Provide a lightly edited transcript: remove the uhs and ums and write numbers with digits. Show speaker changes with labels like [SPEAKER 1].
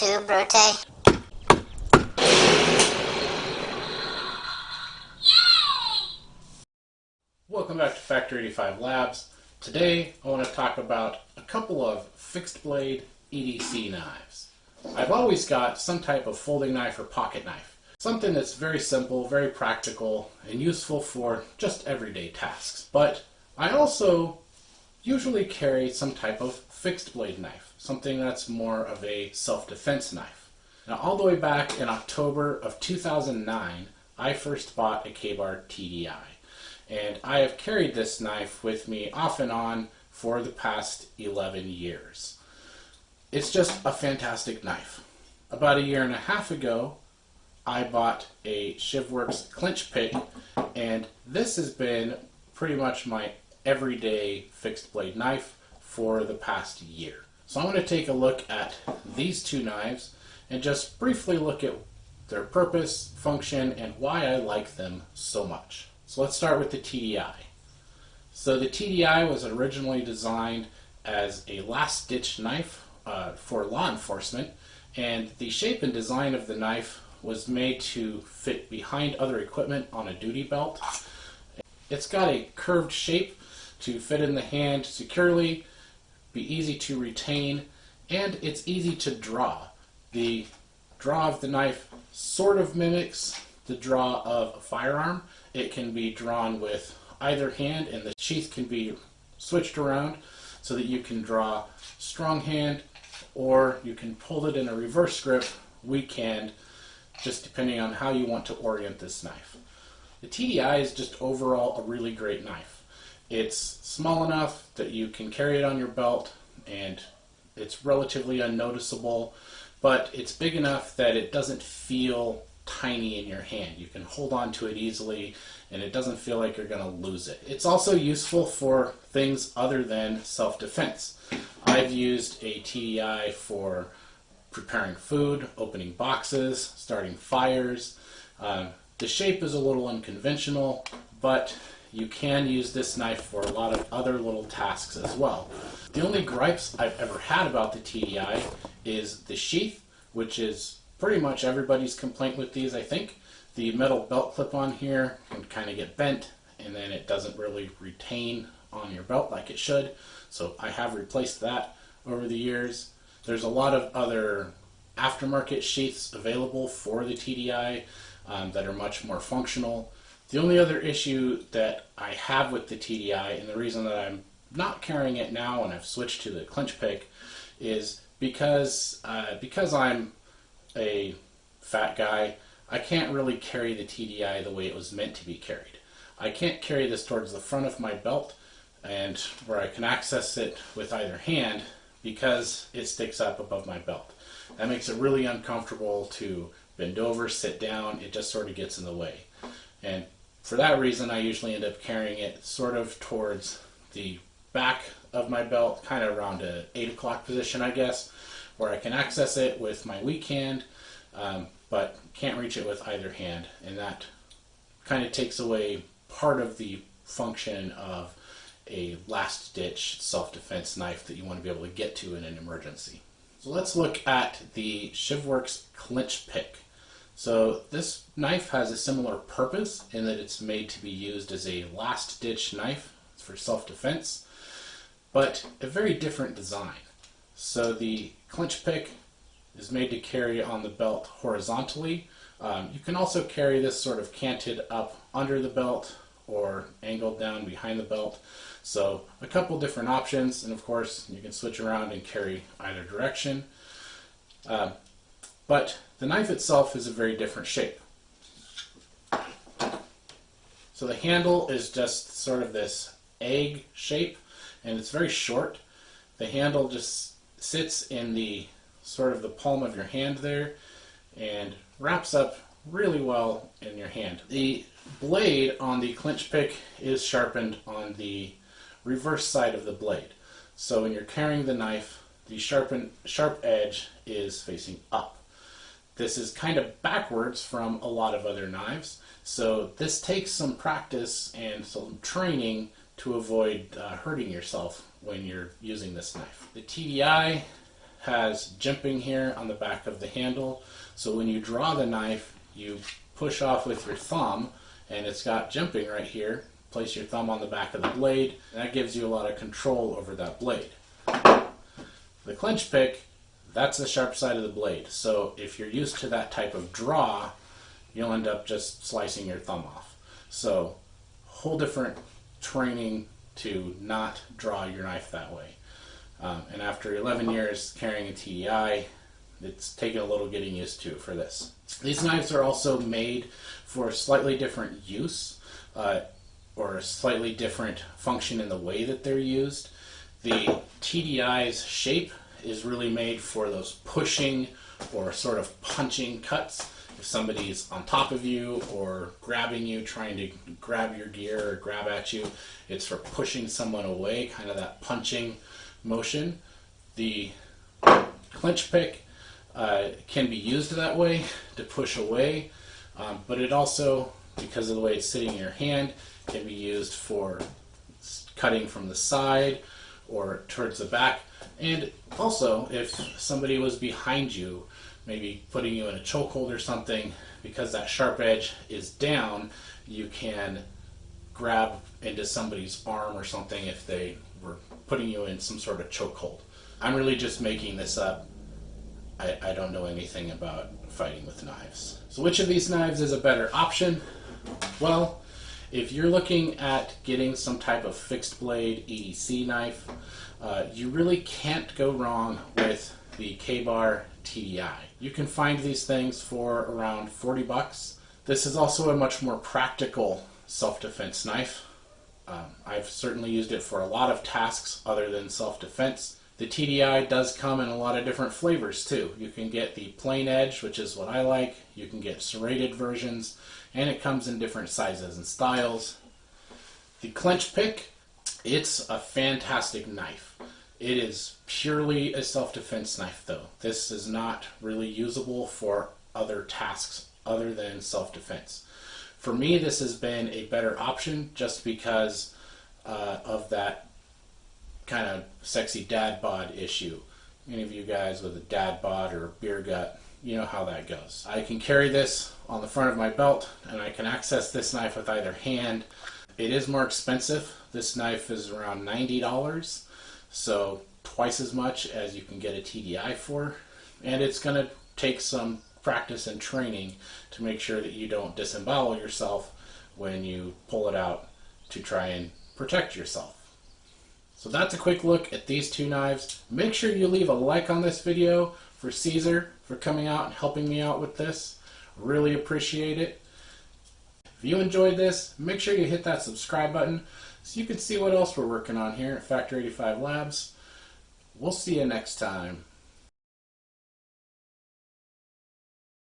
[SPEAKER 1] YouTube, rotate.
[SPEAKER 2] Welcome back to Factory 85 Labs. Today I want to talk about a couple of fixed blade EDC knives. I've always got some type of folding knife or pocket knife. Something that's very simple, very practical, and useful for just everyday tasks. But I also usually carry some type of fixed blade knife, something that's more of a self-defense knife. Now, all the way back in October of 2009, I first bought a Ka-Bar TDI. And I have carried this knife with me off and on for the past 11 years. It's just a fantastic knife. About a year and a half ago, I bought a ShivWorks Clinch Pick, and this has been pretty much my everyday fixed blade knife for the past year. So I'm going to take a look at these two knives and just briefly look at their purpose, function, and why I like them so much. So let's start with the TDI. So the TDI was originally designed as a last-ditch knife for law enforcement, and the shape and design of the knife was made to fit behind other equipment on a duty belt. It's got a curved shape to fit in the hand securely, be easy to retain, and it's easy to draw. The draw of the knife sort of mimics the draw of a firearm. It can be drawn with either hand, and the sheath can be switched around so that you can draw strong hand, or you can pull it in a reverse grip, weak hand, just depending on how you want to orient this knife. The TDI is just overall a really great knife. It's small enough that you can carry it on your belt and it's relatively unnoticeable, but it's big enough that it doesn't feel tiny in your hand. You can hold on to it easily and it doesn't feel like you're going to lose it. It's also useful for things other than self-defense. I've used a TDI for preparing food, opening boxes, starting fires. The shape is a little unconventional, but you can use this knife for a lot of other little tasks as well. The only gripes I've ever had about the TDI is the sheath, which is pretty much everybody's complaint with these, I think. The metal belt clip on here can kind of get bent, and then it doesn't really retain on your belt like it should. So I have replaced that over the years. There's a lot of other aftermarket sheaths available for the TDI that are much more functional. The only other issue that I have with the TDI, and the reason that I'm not carrying it now and I've switched to the Clinch Pick, is because I'm a fat guy, I can't really carry the TDI the way it was meant to be carried. I can't carry this towards the front of my belt and where I can access it with either hand because it sticks up above my belt. That makes it really uncomfortable to bend over, sit down. It just sort of gets in the way. And for that reason, I usually end up carrying it sort of towards the back of my belt, kind of around a 8 o'clock position, I guess, where I can access it with my weak hand, but can't reach it with either hand. And that kind of takes away part of the function of a last-ditch self-defense knife that you want to be able to get to in an emergency. So let's look at the ShivWorks Clinch Pick. So this knife has a similar purpose in that it's made to be used as a last-ditch knife for self-defense, but a very different design. So the Clinch Pick is made to carry on the belt horizontally. You can also carry this sort of canted up under the belt or angled down behind the belt. So a couple different options, and of course you can switch around and carry either direction. But the knife itself is a very different shape. So the handle is just sort of this egg shape, and it's very short. The handle just sits in the sort of the palm of your hand there and wraps up really well in your hand. The blade on the Clinch Pick is sharpened on the reverse side of the blade. So when you're carrying the knife, the sharp edge is facing up. This is kind of backwards from a lot of other knives, so this takes some practice and some training to avoid hurting yourself when you're using this knife. The TDI has jimping here on the back of the handle, so when you draw the knife, you push off with your thumb, and it's got jimping right here. Place your thumb on the back of the blade, and that gives you a lot of control over that blade. The clinch pick, that's the sharp side of the blade, so if you're used to that type of draw, you'll end up just slicing your thumb off. So, whole different training to not draw your knife that way. And after 11 years carrying a TDI, it's taken a little getting used to for this. These knives are also made for slightly different use, or a slightly different function in the way that they're used. The TDI's shape is really made for those pushing or sort of punching cuts. If somebody's on top of you or grabbing you, trying to grab your gear or grab at you, it's for pushing someone away, kind of that punching motion. The clinch pick can be used that way to push away, but it also, because of the way it's sitting in your hand, can be used for cutting from the side or towards the back. And also, if somebody was behind you, maybe putting you in a chokehold or something, because that sharp edge is down, you can grab into somebody's arm or something if they were putting you in some sort of chokehold. I'm really just making this up. I don't know anything about fighting with knives. So which of these knives is a better option? Well, if you're looking at getting some type of fixed blade EDC knife, you really can't go wrong with the Ka-Bar TDI. You can find these things for around 40 bucks. This is also a much more practical self-defense knife. I've certainly used it for a lot of tasks other than self-defense. The TDI does come in a lot of different flavors too. You can get the plain edge, which is what I like. You can get serrated versions, and it comes in different sizes and styles. The clinch pick, it's a fantastic knife. It is purely a self-defense knife though. This is not really usable for other tasks other than self-defense. For me, this has been a better option just because of that kind of sexy dad bod issue. Any of you guys with a dad bod or a beer gut, you know how that goes. I can carry this on the front of my belt, and I can access this knife with either hand. It is more expensive. This knife is around $90, so twice as much as you can get a TDI for, and it's going to take some practice and training to make sure that you don't disembowel yourself when you pull it out to try and protect yourself. So that's a quick look at these two knives. Make sure you leave a like on this video for Caesar for coming out and helping me out with this. Really appreciate it. If you enjoyed this, make sure you hit that subscribe button so you can see what else we're working on here at Factor 85 Labs. We'll see you next time.